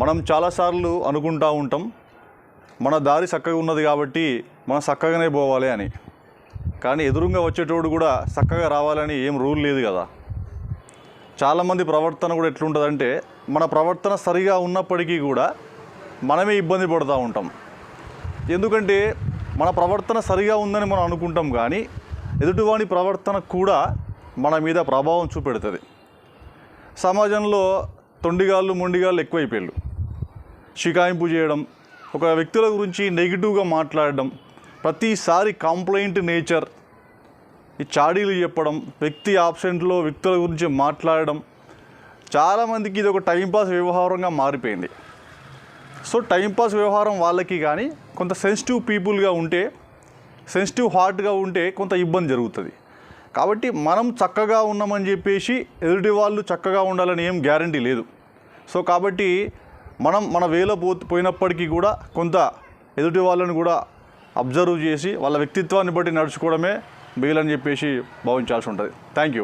మనం చాలాసార్లు అనుకుంటూ ఉంటాం మన దారి చక్కగా ఉన్నది కాబట్టి మనం చక్కగానే పోవాలి అని. కానీ ఎదురుగా వచ్చేటోడు కూడా చక్కగా రావాలని ఏం రూల్ లేదు కదా. చాలామంది ప్రవర్తన కూడా ఎట్లుంటుందంటే మన ప్రవర్తన సరిగా ఉన్నప్పటికీ కూడా మనమే ఇబ్బంది పడుతూ ఉంటాం. ఎందుకంటే మన ప్రవర్తన సరిగా ఉందని మనం అనుకుంటాం, కానీ ఎదుటివాని ప్రవర్తన కూడా మన మీద ప్రభావం చూపెడుతుంది. సమాజంలో తొండిగాళ్ళు మొండిగాళ్ళు ఎక్కువైపోయారు. షికాయింపు చేయడం, ఒక వ్యక్తుల గురించి నెగిటివ్గా మాట్లాడడం, ప్రతిసారి కంప్లైంట్ నేచర్, ఈ చాడీలు చెప్పడం, వ్యక్తి ఆబ్సెంట్లో వ్యక్తుల గురించి మాట్లాడడం, చాలామందికి ఇది ఒక టైంపాస్ వ్యవహారంగా మారిపోయింది. సో టైంపాస్ వ్యవహారం వాళ్ళకి, కానీ కొంత సెన్సిటివ్ పీపుల్గా ఉంటే, సెన్సిటివ్ హార్ట్గా ఉంటే కొంత ఇబ్బంది జరుగుతుంది. కాబట్టి మనం చక్కగా ఉన్నామని చెప్పేసి ఎదుటి వాళ్ళు చక్కగా ఉండాలని ఏం గ్యారంటీ లేదు. సో కాబట్టి మనం మన వేలో పోయినప్పటికీ కూడా కొంత ఎదుటి వాళ్ళని కూడా అబ్జర్వ్ చేసి వాళ్ళ వ్యక్తిత్వాన్ని బట్టి నడుచుకోవడమే మేలని చెప్పేసి భావించాల్సి ఉంటుంది. Thank you.